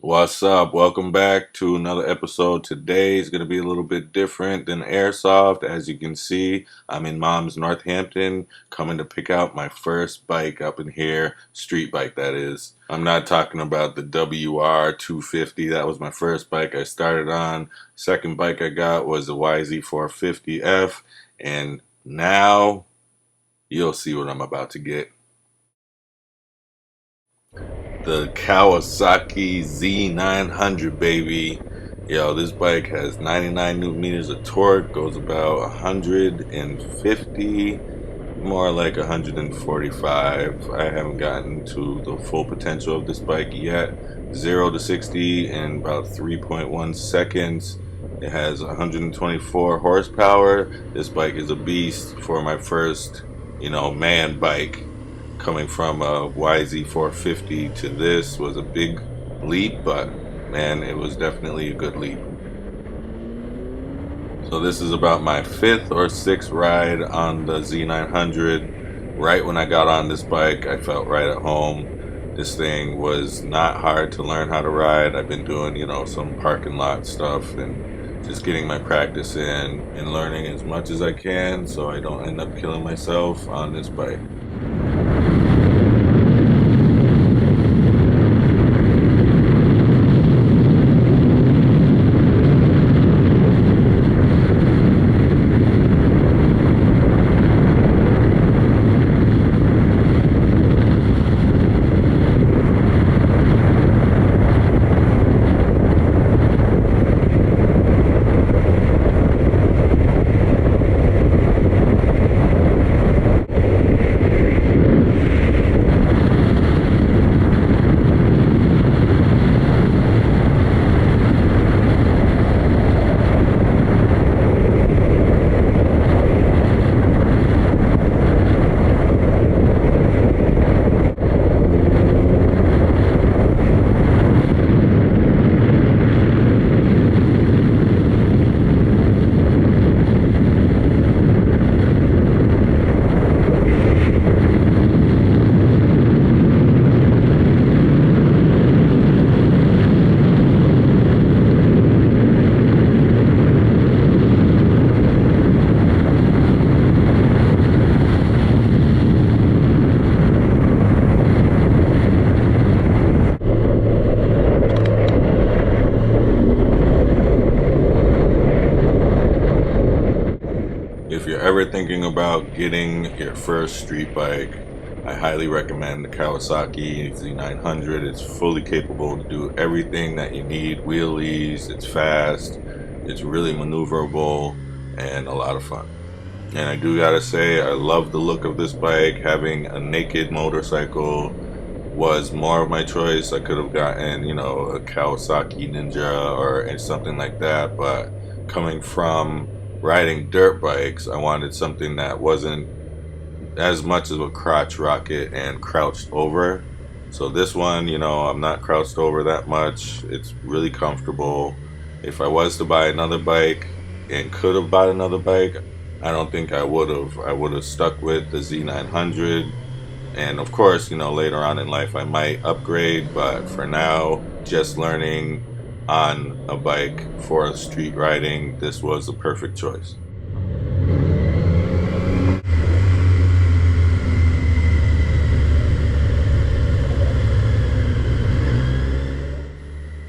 What's up? Welcome back to another episode. Today is going to be a little bit different than Airsoft. As you can see, I'm in Mom's Northampton, coming to pick out my first bike up in here, street bike that is. I'm not talking about the WR250. That was my first bike I started on. Second bike I got was the YZ450F, and now you'll see what I'm about to get. The Kawasaki Z900, baby. Yo, this bike has 99 newton meters of torque, goes about 150, more like 145. I haven't gotten to the full potential of this bike yet. 0 to 60 in about 3.1 seconds. It has 124 horsepower. This bike is a beast for my first, man bike. Coming from a YZ450 to this was a big leap, but man, it was definitely a good leap. So this is about my fifth or sixth ride on the Z900. Right when I got on this bike, I felt right at home. This thing was not hard to learn how to ride. I've been doing, some parking lot stuff and just getting my practice in and learning as much as I can so I don't end up killing myself on this bike. If you're ever thinking about getting your first street bike, I highly recommend the Kawasaki Z900. It's fully capable to do everything that you need. Wheelies, it's fast, it's really maneuverable, and a lot of fun. And I do gotta say, I love the look of this bike. Having a naked motorcycle was more of my choice. I could have gotten, a Kawasaki Ninja or something like that, but coming from riding dirt bikes, I wanted something that wasn't as much of a crotch rocket and crouched over. So this one, I'm not crouched over that much. It's really comfortable. If I was to buy another bike and could have bought another bike, I don't think I would have. I would have stuck with the Z900. And of course, later on in life I might upgrade, but for now, just learning on a bike for street riding, this was the perfect choice.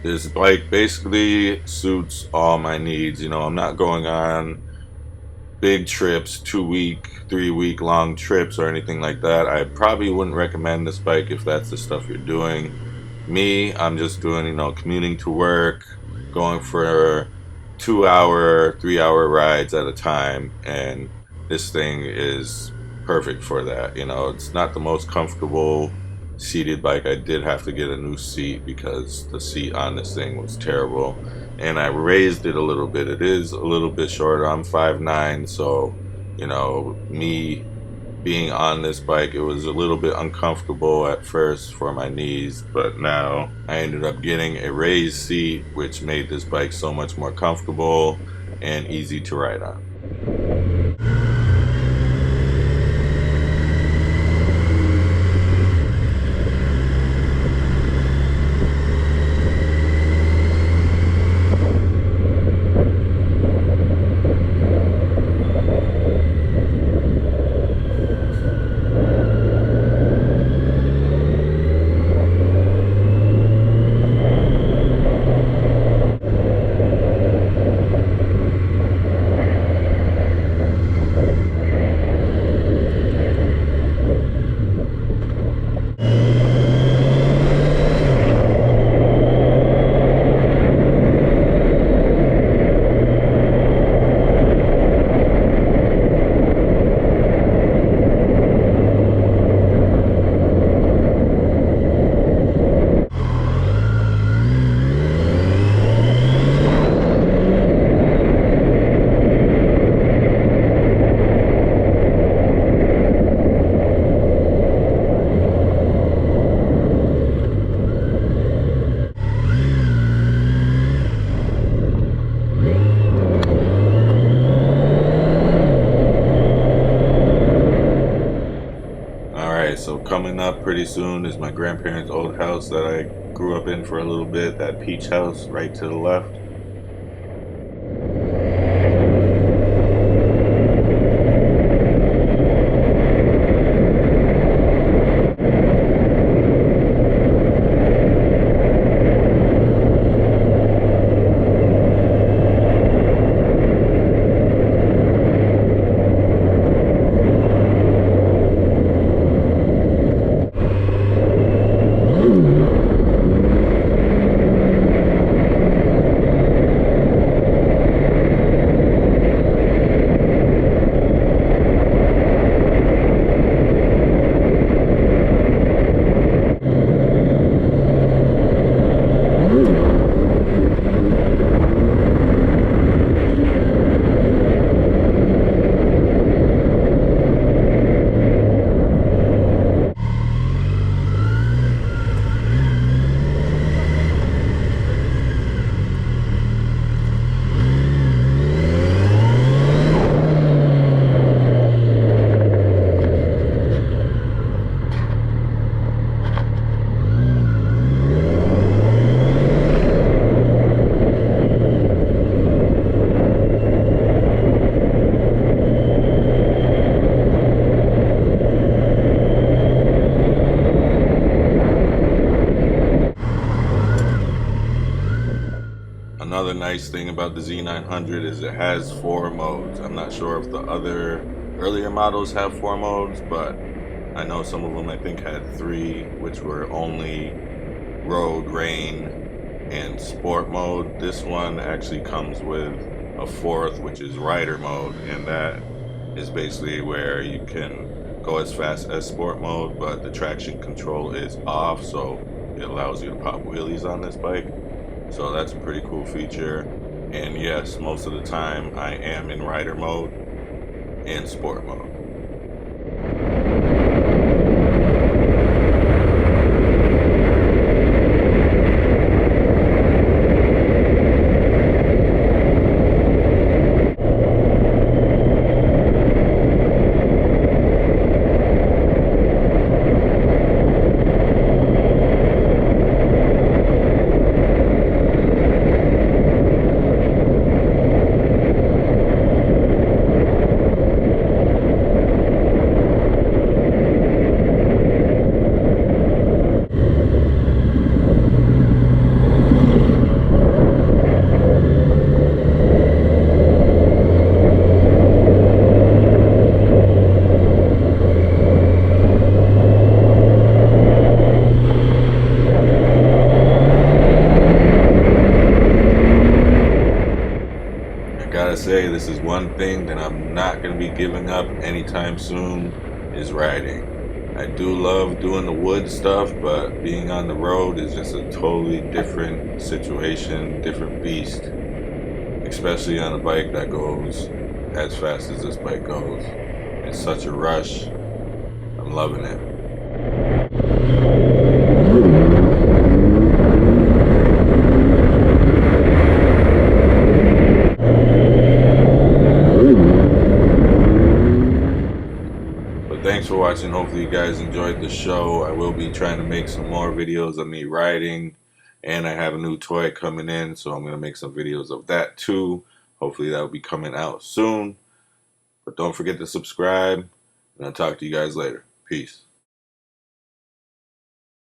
This bike basically suits all my needs. I'm not going on big trips, 2 week, 3 week long trips or anything like that. I probably wouldn't recommend this bike if that's the stuff you're doing. Me, I'm just doing, commuting to work, going for 2 hour, 3 hour rides at a time, and this thing is perfect for that. It's not the most comfortable seated bike. I did have to get a new seat because the seat on this thing was terrible, and I raised it a little bit. It is a little bit shorter. I'm 5'9", so me being on this bike, it was a little bit uncomfortable at first for my knees, but now I ended up getting a raised seat, which made this bike so much more comfortable and easy to ride on. coming up pretty soon is my grandparents' old house that I grew up in for a little bit, that peach house right to the left. Another nice thing about the Z900 is it has 4 modes. I'm not sure if the other earlier models have 4 modes, but I know some of them I think had 3, which were only road, rain, and sport mode. This one actually comes with a 4th, which is rider mode, and that is basically where you can go as fast as sport mode, but the traction control is off, so it allows you to pop wheelies on this bike. So that's a pretty cool feature. And yes, most of the time I am in rider mode and sport mode. Gotta say, this is one thing that I'm not gonna be giving up anytime soon, is riding. I do love doing the wood stuff, but being on the road is just a totally different situation, different beast, especially on a bike that goes as fast as this bike goes. It's such a rush. I'm loving it. Thanks for watching. Hopefully you guys enjoyed the show. I will be trying to make some more videos of me riding, and I have a new toy coming in, so I'm going to make some videos of that too. Hopefully that will be coming out soon. But don't forget to subscribe, and I'll talk to you guys later. Peace.